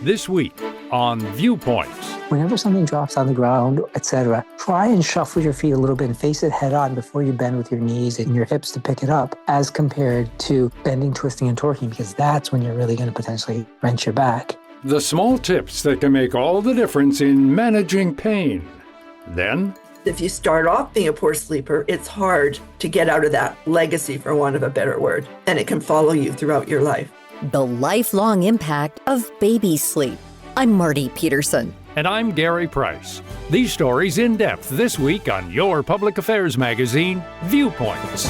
This week on Viewpoints. Whenever something drops on the ground, etc., try and shuffle your feet a little bit and face it head on before you bend with your knees and your hips to pick it up, as compared to bending, twisting, and torquing, because that's when you're really going to potentially wrench your back. The small tips that can make all the difference in managing pain. Then, if you start off being a poor sleeper, it's hard to get out of that legacy, for want of a better word, and it can follow you throughout your life. The lifelong impact of baby sleep. I'm Marty Peterson. And I'm Gary Price. These stories in depth this week on your public affairs magazine, Viewpoints.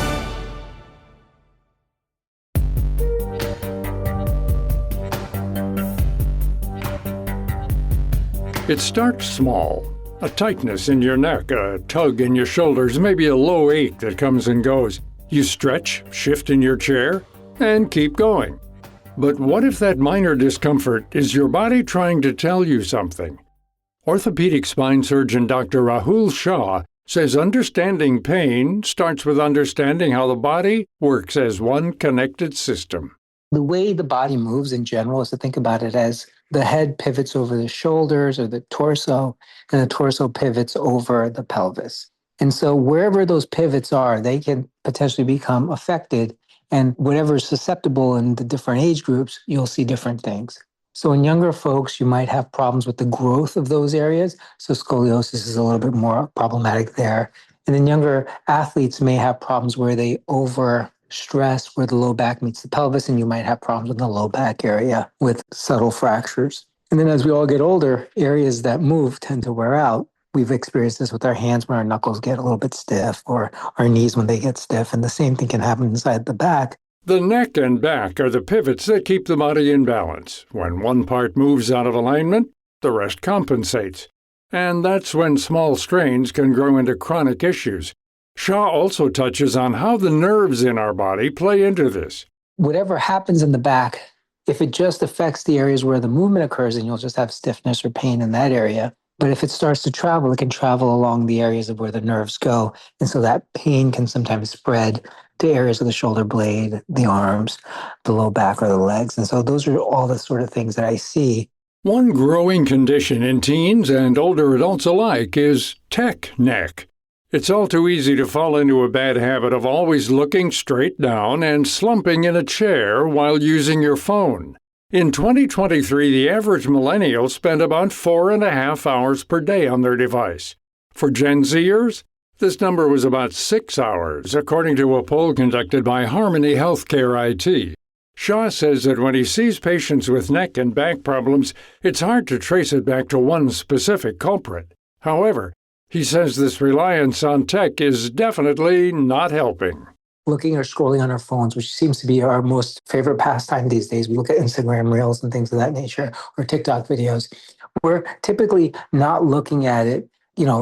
It starts small. A tightness in your neck, a tug in your shoulders, maybe a low ache that comes and goes. You stretch, shift in your chair, and keep going. But what if that minor discomfort is your body trying to tell you something? Orthopaedic spine surgeon Dr. Rahul Shah says understanding pain starts with understanding how the body works as one connected system. The way the body moves in general is to think about it as the head pivots over the shoulders or the torso, and the torso pivots over the pelvis. And so wherever those pivots are, they can potentially become affected. And whatever is susceptible in the different age groups, you'll see different things. So in younger folks, you might have problems with the growth of those areas. So scoliosis is a little bit more problematic there. And then younger athletes may have problems where they overstress where the low back meets the pelvis, and you might have problems in the low back area with subtle fractures. And then as we all get older, areas that move tend to wear out. We've experienced this with our hands when our knuckles get a little bit stiff, or our knees when they get stiff, and the same thing can happen inside the back. The neck and back are the pivots that keep the body in balance. When one part moves out of alignment, the rest compensates. And that's when small strains can grow into chronic issues. Shah also touches on how the nerves in our body play into this. Whatever happens in the back, if it just affects the areas where the movement occurs, then you'll just have stiffness or pain in that area. But if it starts to travel, it can travel along the areas of where the nerves go. And so that pain can sometimes spread to areas of the shoulder blade, the arms, the low back, or the legs. And so those are all the sort of things that I see. One growing condition in teens and older adults alike is tech neck. It's all too easy to fall into a bad habit of always looking straight down and slumping in a chair while using your phone. In 2023, the average millennial spent about 4.5 hours per day on their device. For Gen Zers, this number was about 6 hours, according to a poll conducted by Harmony Healthcare IT. Shah says that when he sees patients with neck and back problems, it's hard to trace it back to one specific culprit. However, he says this reliance on tech is definitely not helping. Looking or scrolling on our phones, which seems to be our most favorite pastime these days. We look at Instagram Reels and things of that nature, or TikTok videos. We're typically not looking at it,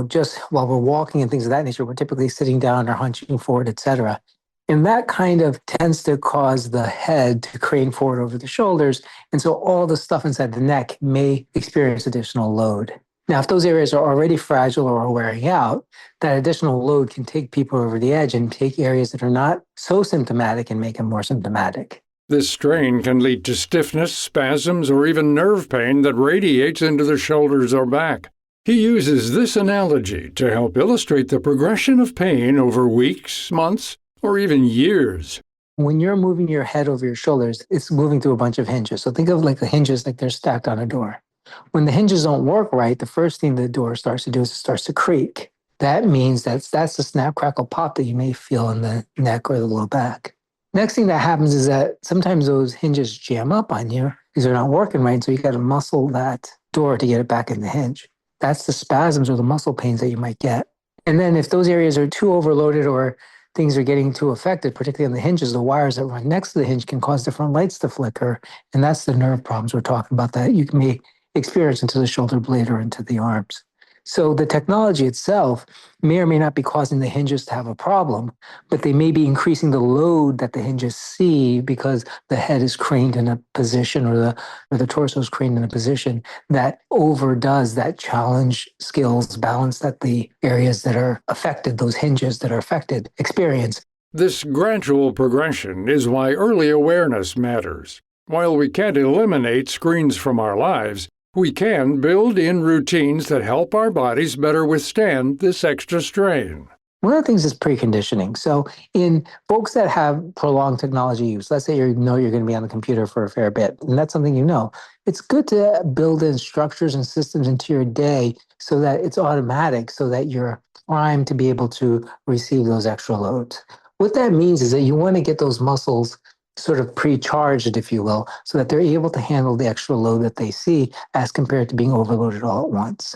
just while we're walking and things of that nature. We're typically sitting down or hunching forward, etc. And that kind of tends to cause the head to crane forward over the shoulders. And so all the stuff inside the neck may experience additional load. Now, if those areas are already fragile or are wearing out, that additional load can take people over the edge and take areas that are not so symptomatic and make them more symptomatic. This strain can lead to stiffness, spasms, or even nerve pain that radiates into the shoulders or back. He uses this analogy to help illustrate the progression of pain over weeks, months, or even years. When you're moving your head over your shoulders, it's moving through a bunch of hinges. So think of like the hinges like they're stacked on a door. When the hinges don't work right, the first thing the door starts to do is it starts to creak. That means that's the snap, crackle, pop that you may feel in the neck or the low back. Next thing that happens is that sometimes those hinges jam up on you because they're not working right. So you got to muscle that door to get it back in the hinge. That's the spasms or the muscle pains that you might get. And then if those areas are too overloaded or things are getting too affected, particularly on the hinges, the wires that run next to the hinge can cause different lights to flicker. And that's the nerve problems we're talking about that you may experience into the shoulder blade or into the arms. So the technology itself may or may not be causing the hinges to have a problem, but they may be increasing the load that the hinges see because the head is craned in a position or the torso is craned in a position that overdoes that challenge skills balance that the areas that are affected, those hinges that are affected, experience. This gradual progression is why early awareness matters. While we can't eliminate screens from our lives, we can build in routines that help our bodies better withstand this extra strain. One of the things is preconditioning. So in folks that have prolonged technology use, let's say you know you're going to be on the computer for a fair bit, and that's something you know, it's good to build in structures and systems into your day so that it's automatic, so that you're primed to be able to receive those extra loads. What that means is that you want to get those muscles sort of pre-charged, if you will, so that they're able to handle the extra load that they see as compared to being overloaded all at once.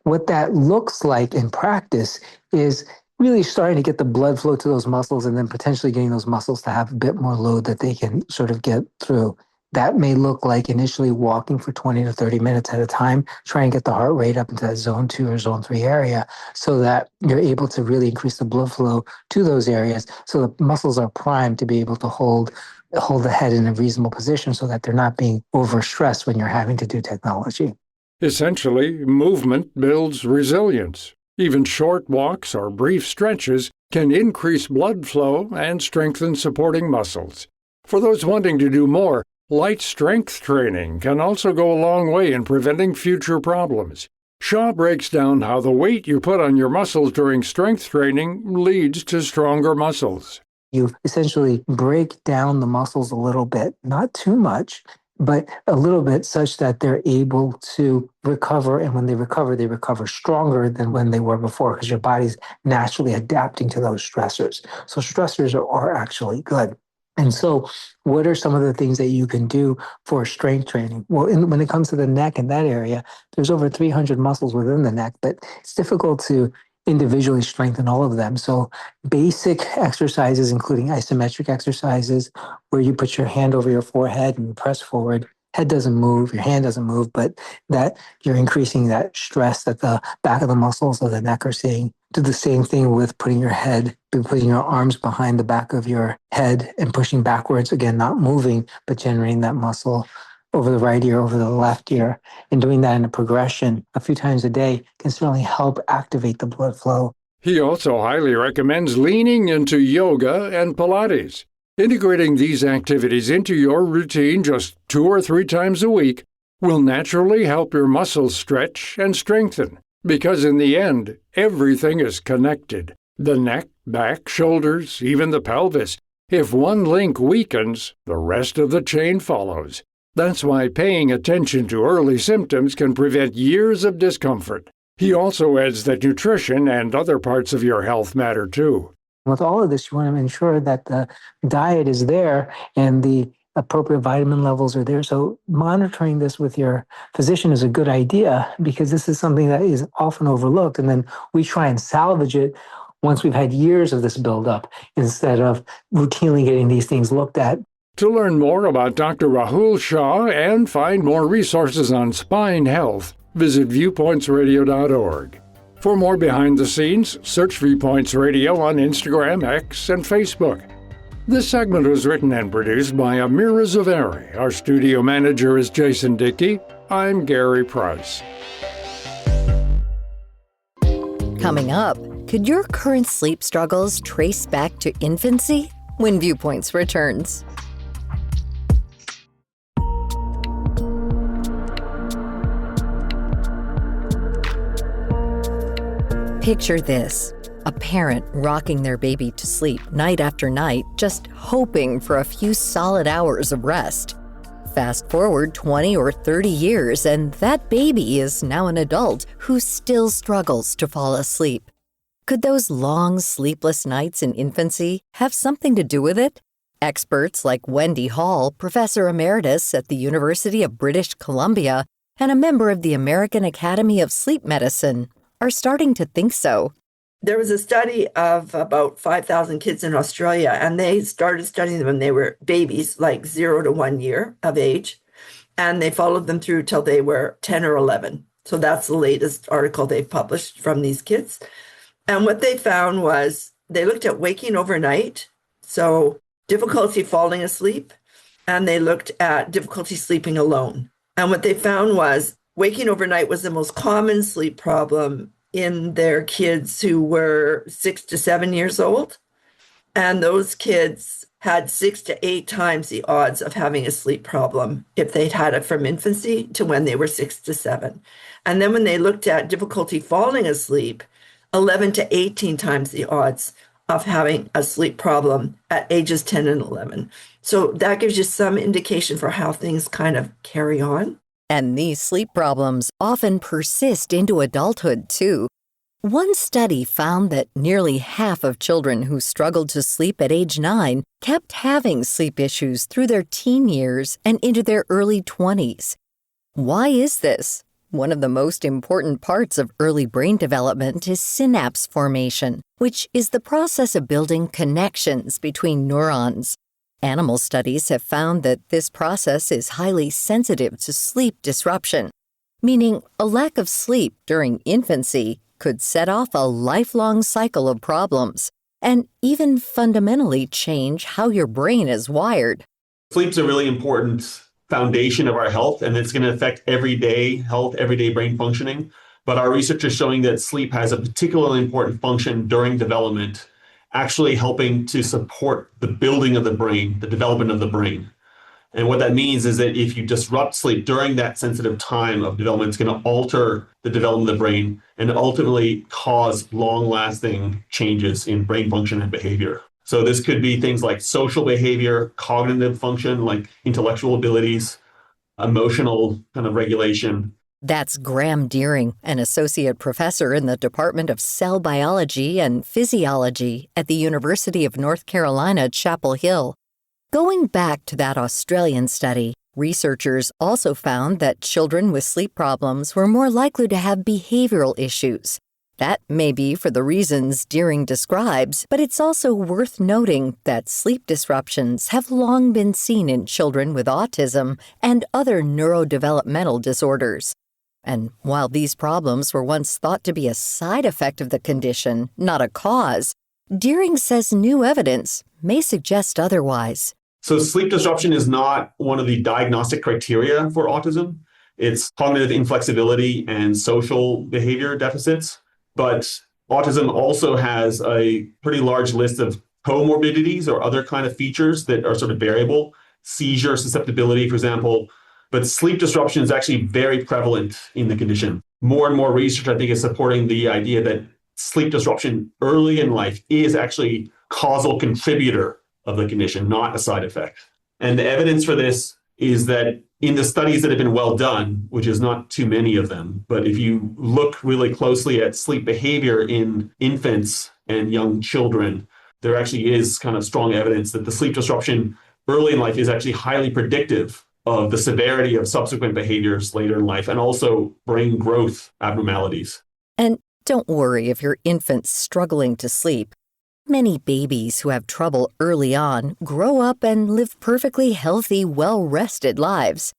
What that looks like in practice is really starting to get the blood flow to those muscles and then potentially getting those muscles to have a bit more load that they can sort of get through. That may look like initially walking for 20 to 30 minutes at a time, try and get the heart rate up into that zone 2 or zone 3 area so that you're able to really increase the blood flow to those areas so the muscles are primed to be able to hold the head in a reasonable position so that they're not being overstressed when you're having to do technology. Essentially, movement builds resilience. Even short walks or brief stretches can increase blood flow and strengthen supporting muscles. For those wanting to do more, light strength training can also go a long way in preventing future problems. Shah breaks down how the weight you put on your muscles during strength training leads to stronger muscles. You essentially break down the muscles a little bit, not too much, but a little bit such that they're able to recover. And when they recover stronger than when they were before because your body's naturally adapting to those stressors. So stressors are actually good. And so what are some of the things that you can do for strength training? Well, when it comes to the neck and that area, there's over 300 muscles within the neck, but it's difficult to individually strengthen all of them. So basic exercises, including isometric exercises, where you put your hand over your forehead and press forward. Head doesn't move, your hand doesn't move, but that you're increasing that stress that the back of the muscles of the neck are seeing. Do the same thing with putting your arms behind the back of your head and pushing backwards. Again, not moving, but generating that muscle over the right ear, over the left ear, and doing that in a progression a few times a day can certainly help activate the blood flow. He also highly recommends leaning into yoga and Pilates. Integrating these activities into your routine just 2 or 3 times a week will naturally help your muscles stretch and strengthen, because in the end, everything is connected. The neck, back, shoulders, even the pelvis. If one link weakens, the rest of the chain follows. That's why paying attention to early symptoms can prevent years of discomfort. He also adds that nutrition and other parts of your health matter too. With all of this, you want to ensure that the diet is there and the appropriate vitamin levels are there. So monitoring this with your physician is a good idea because this is something that is often overlooked. And then we try and salvage it once we've had years of this buildup instead of routinely getting these things looked at. To learn more about Dr. Rahul Shah and find more resources on spine health, visit viewpointsradio.org. For more behind the scenes, search Viewpoints Radio on Instagram, X, and Facebook. This segment was written and produced by Amira Zaveri. Our studio manager is Jason Dickey. I'm Gary Price. Coming up, could your current sleep struggles trace back to infancy? When Viewpoints returns. Picture this, a parent rocking their baby to sleep night after night, just hoping for a few solid hours of rest. Fast forward 20 or 30 years, and that baby is now an adult who still struggles to fall asleep. Could those long, sleepless nights in infancy have something to do with it? Experts like Wendy Hall, professor emeritus at the University of British Columbia and a member of the American Academy of Sleep Medicine, are starting to think so. There was a study of about 5,000 kids in Australia, and they started studying them when they were babies, like 0 to 1 year of age, and they followed them through till they were 10 or 11. So that's the latest article they've published from these kids. And what they found was they looked at waking overnight, so difficulty falling asleep, and they looked at difficulty sleeping alone. And what they found was waking overnight was the most common sleep problem in their kids who were 6 to 7 years old. And those kids had 6 to 8 times the odds of having a sleep problem if they'd had it from infancy to when they were 6 to 7. And then when they looked at difficulty falling asleep, 11 to 18 times the odds of having a sleep problem at ages 10 and 11. So that gives you some indication for how things kind of carry on. And these sleep problems often persist into adulthood, too. One study found that nearly half of children who struggled to sleep at age 9 kept having sleep issues through their teen years and into their early 20s. Why is this? One of the most important parts of early brain development is synapse formation, which is the process of building connections between neurons. Animal studies have found that this process is highly sensitive to sleep disruption, meaning a lack of sleep during infancy could set off a lifelong cycle of problems and even fundamentally change how your brain is wired. Sleep's a really important foundation of our health, and it's going to affect everyday health, everyday brain functioning. But our research is showing that sleep has a particularly important function during development, actually helping to support the building of the brain, the development of the brain. And what that means is that if you disrupt sleep during that sensitive time of development, it's going to alter the development of the brain and ultimately cause long-lasting changes in brain function and behavior. So this could be things like social behavior, cognitive function, like intellectual abilities, emotional kind of regulation. That's Graham Deering, an associate professor in the Department of Cell Biology and Physiology at the University of North Carolina, Chapel Hill. Going back to that Australian study, researchers also found that children with sleep problems were more likely to have behavioral issues. That may be for the reasons Deering describes, but it's also worth noting that sleep disruptions have long been seen in children with autism and other neurodevelopmental disorders. And while these problems were once thought to be a side effect of the condition, not a cause, Deering says new evidence may suggest otherwise. So sleep disruption is not one of the diagnostic criteria for autism. It's cognitive inflexibility and social behavior deficits. But autism also has a pretty large list of comorbidities or other kind of features that are sort of variable, seizure susceptibility, for example. But sleep disruption is actually very prevalent in the condition. More and more research, I think, is supporting the idea that sleep disruption early in life is actually causal contributor of the condition, not a side effect. And the evidence for this is that in the studies that have been well done, which is not too many of them, but if you look really closely at sleep behavior in infants and young children, there actually is kind of strong evidence that the sleep disruption early in life is actually highly predictive of the severity of subsequent behaviors later in life and also brain growth abnormalities. And don't worry if your infant's struggling to sleep. Many babies who have trouble early on grow up and live perfectly healthy, well-rested lives.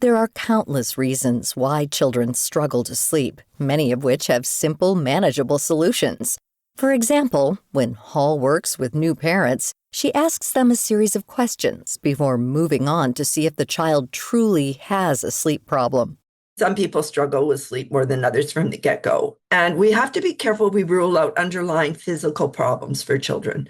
There are countless reasons why children struggle to sleep, many of which have simple, manageable solutions. For example, when Hall works with new parents, she asks them a series of questions before moving on to see if the child truly has a sleep problem. Some people struggle with sleep more than others from the get-go. And we have to be careful we rule out underlying physical problems for children.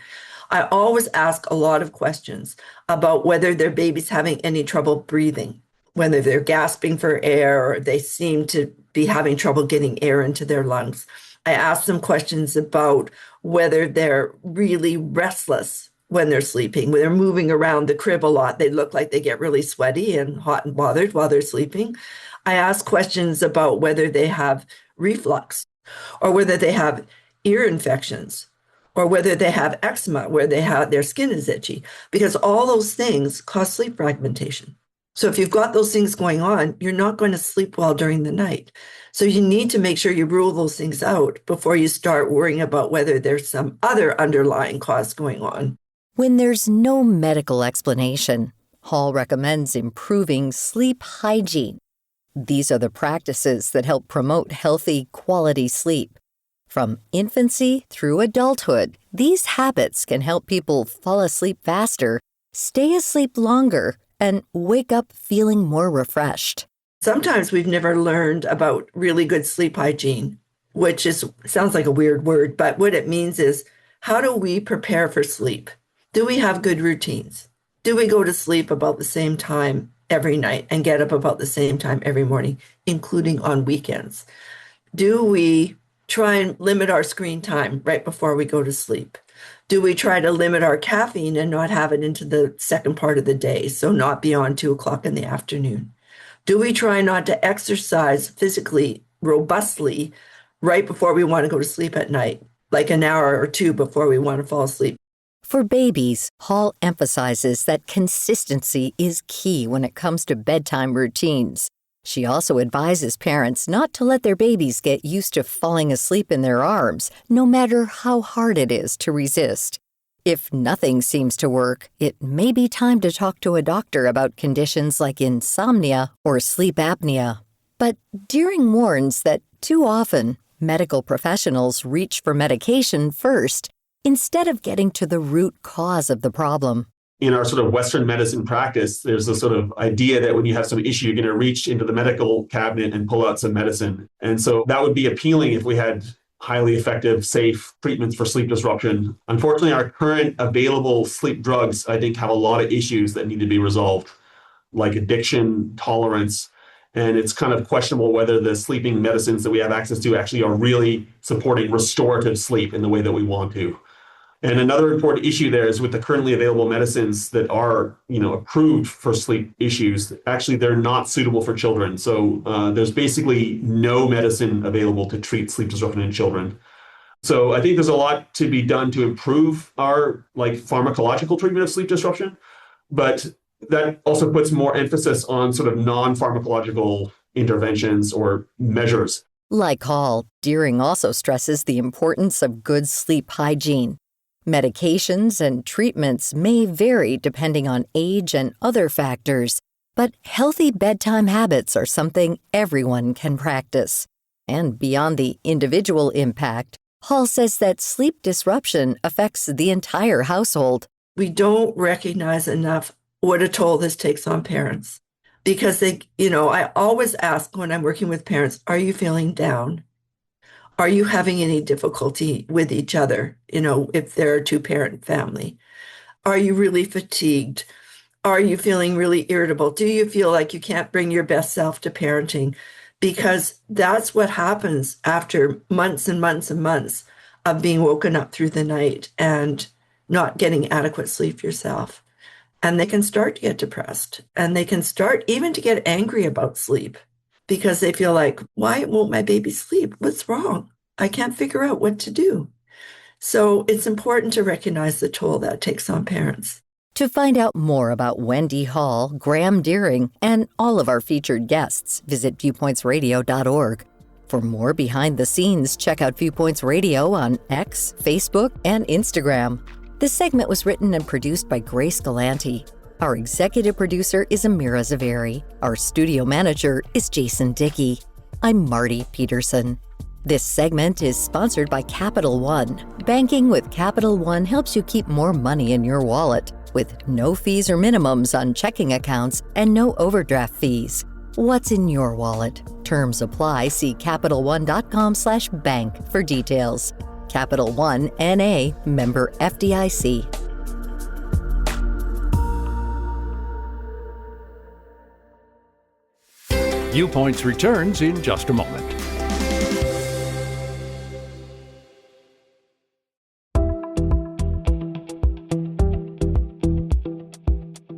I always ask a lot of questions about whether their baby's having any trouble breathing, whether they're gasping for air or they seem to be having trouble getting air into their lungs. I ask them questions about whether they're really restless when they're sleeping, when they're moving around the crib a lot. They look like they get really sweaty and hot and bothered while they're sleeping. I ask questions about whether they have reflux or whether they have ear infections or whether they have eczema, where their skin is itchy, because all those things cause sleep fragmentation. So if you've got those things going on, you're not going to sleep well during the night. So you need to make sure you rule those things out before you start worrying about whether there's some other underlying cause going on. When there's no medical explanation, Hall recommends improving sleep hygiene. These are the practices that help promote healthy, quality sleep. From infancy through adulthood, these habits can help people fall asleep faster, stay asleep longer, and wake up feeling more refreshed. Sometimes we've never learned about really good sleep hygiene, which sounds like a weird word, but what it means is, how do we prepare for sleep? Do we have good routines? Do we go to sleep about the same time every night and get up about the same time every morning, including on weekends? Do we try and limit our screen time right before we go to sleep? Do we try to limit our caffeine and not have it into the second part of the day, so not beyond 2 o'clock in the afternoon? Do we try not to exercise physically robustly right before we want to go to sleep at night, like an hour or two before we want to fall asleep? For babies, Hall emphasizes that consistency is key when it comes to bedtime routines. She also advises parents not to let their babies get used to falling asleep in their arms, no matter how hard it is to resist. If nothing seems to work, it may be time to talk to a doctor about conditions like insomnia or sleep apnea. But Deering warns that too often, medical professionals reach for medication first instead of getting to the root cause of the problem. In our sort of Western medicine practice, there's a sort of idea that when you have some issue, you're going to reach into the medical cabinet and pull out some medicine. And so that would be appealing if we had highly effective, safe treatments for sleep disruption. Unfortunately, our current available sleep drugs, I think, have a lot of issues that need to be resolved, like addiction, tolerance. And it's kind of questionable whether the sleeping medicines that we have access to actually are really supporting restorative sleep in the way that we want to. And another important issue there is with the currently available medicines that are, approved for sleep issues, actually they're not suitable for children. So there's basically no medicine available to treat sleep disruption in children. So I think there's a lot to be done to improve our pharmacological treatment of sleep disruption, but that also puts more emphasis on sort of non-pharmacological interventions or measures. Like Hall, Deering also stresses the importance of good sleep hygiene. Medications and treatments may vary depending on age and other factors, but healthy bedtime habits are something everyone can practice. And beyond the individual impact, Hall says that sleep disruption affects the entire household. We don't recognize enough what a toll this takes on parents because I always ask when I'm working with parents, are you feeling down? Are you having any difficulty with each other, if they're a two-parent family? Are you really fatigued? Are you feeling really irritable? Do you feel like you can't bring your best self to parenting? Because that's what happens after months and months and months of being woken up through the night and not getting adequate sleep yourself. And they can start to get depressed, and they can start even to get angry about sleep because they feel like, why won't my baby sleep? What's wrong? I can't figure out what to do. So it's important to recognize the toll that takes on parents. To find out more about Wendy Hall, Graham Deering, and all of our featured guests, visit viewpointsradio.org. For more behind the scenes, check out Viewpoints Radio on X, Facebook, and Instagram. This segment was written and produced by Grace Galanti. Our executive producer is Amira Zaveri. Our studio manager is Jason Dickey. I'm Marty Peterson. This segment is sponsored by Capital One. Banking with Capital One helps you keep more money in your wallet with no fees or minimums on checking accounts and no overdraft fees. What's in your wallet? Terms apply. See CapitalOne.com/bank for details. Capital One, N.A., member FDIC. Viewpoints returns in just a moment.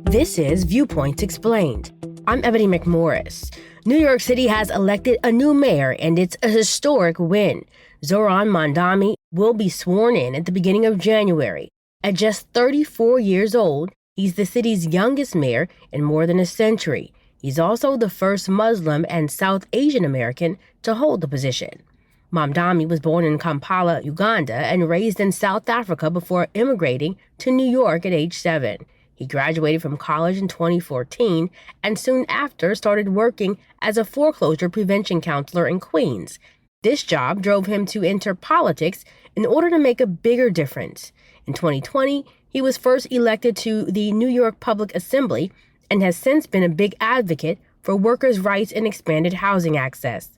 This is Viewpoints Explained. I'm Ebony McMorris. New York City has elected a new mayor, and it's a historic win. Zohran Mamdani will be sworn in at the beginning of January. At just 34 years old, he's the city's youngest mayor in more than a century. He's also the first Muslim and South Asian American to hold the position. Mamdani was born in Kampala, Uganda, and raised in South Africa before immigrating to New York at age 7. He graduated from college in 2014 and soon after started working as a foreclosure prevention counselor in Queens. This job drove him to enter politics in order to make a bigger difference. In 2020, he was first elected to the New York Public Assembly and has since been a big advocate for workers' rights and expanded housing access.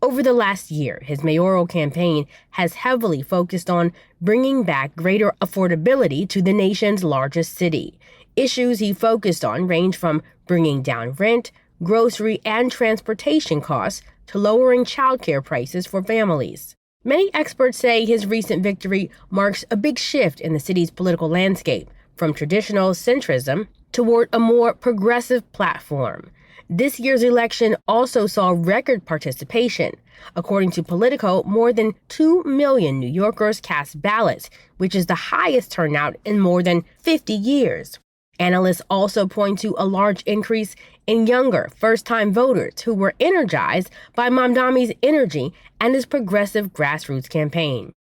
Over the last year, his mayoral campaign has heavily focused on bringing back greater affordability to the nation's largest city. Issues he focused on range from bringing down rent, grocery, and transportation costs to lowering childcare prices for families. Many experts say his recent victory marks a big shift in the city's political landscape, from traditional centrism toward a more progressive platform. This year's election also saw record participation. According to Politico, more than 2 million New Yorkers cast ballots, which is the highest turnout in more than 50 years. Analysts also point to a large increase in younger, first-time voters who were energized by Mamdani's energy and his progressive grassroots campaign.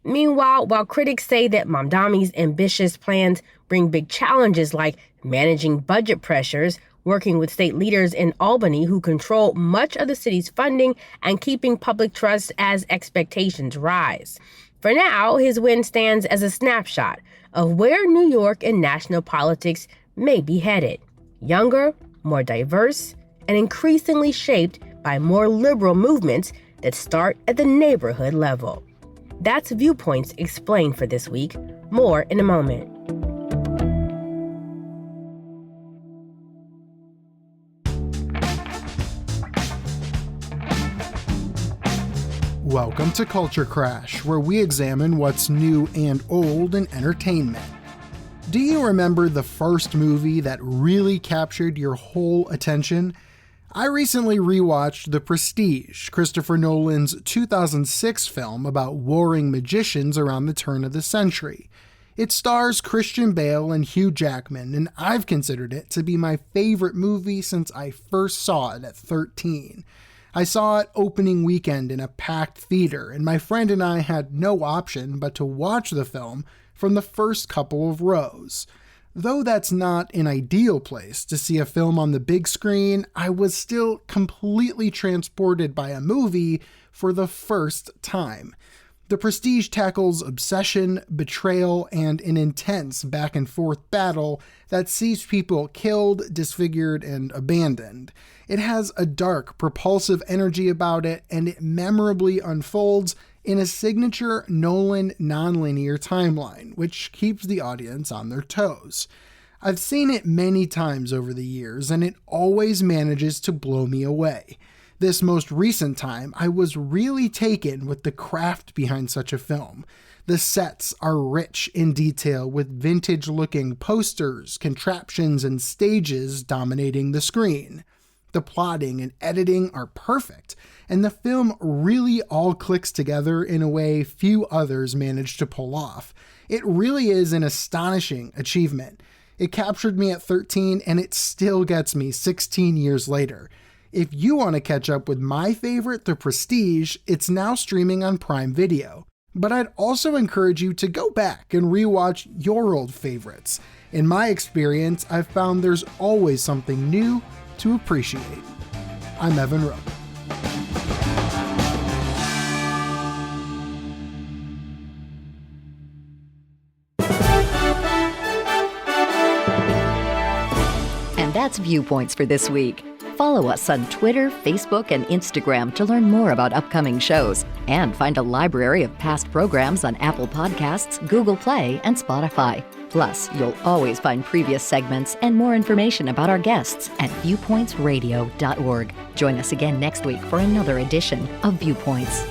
Meanwhile, while critics say that Mamdani's ambitious plans bring big challenges like managing budget pressures, working with state leaders in Albany who control much of the city's funding, and keeping public trust as expectations rise. For now, his win stands as a snapshot of where New York and national politics may be headed. Younger, more diverse, and increasingly shaped by more liberal movements that start at the neighborhood level. That's Viewpoints Explained for this week. More in a moment. Welcome to Culture Crash, where we examine what's new and old in entertainment. Do you remember the first movie that really captured your whole attention? I recently rewatched The Prestige, Christopher Nolan's 2006 film about warring magicians around the turn of the century. It stars Christian Bale and Hugh Jackman, and I've considered it to be my favorite movie since I first saw it at 13. I saw it opening weekend in a packed theater, and my friend and I had no option but to watch the film from the first couple of rows. Though that's not an ideal place to see a film on the big screen, I was still completely transported by a movie for the first time. The Prestige tackles obsession, betrayal, and an intense back-and-forth battle that sees people killed, disfigured, and abandoned. It has a dark, propulsive energy about it, and it memorably unfolds in a signature Nolan nonlinear timeline, which keeps the audience on their toes. I've seen it many times over the years, and it always manages to blow me away. This most recent time, I was really taken with the craft behind such a film. The sets are rich in detail with vintage-looking posters, contraptions, and stages dominating the screen. The plotting and editing are perfect, and the film really all clicks together in a way few others manage to pull off. It really is an astonishing achievement. It captured me at 13, and it still gets me 16 years later. If you want to catch up with my favorite, The Prestige, it's now streaming on Prime Video. But I'd also encourage you to go back and rewatch your old favorites. In my experience, I've found there's always something new to appreciate. I'm Evan Rowe. And that's Viewpoints for this week. Follow us on Twitter, Facebook, and Instagram to learn more about upcoming shows and find a library of past programs on Apple Podcasts, Google Play, and Spotify. Plus, you'll always find previous segments and more information about our guests at viewpointsradio.org. Join us again next week for another edition of Viewpoints.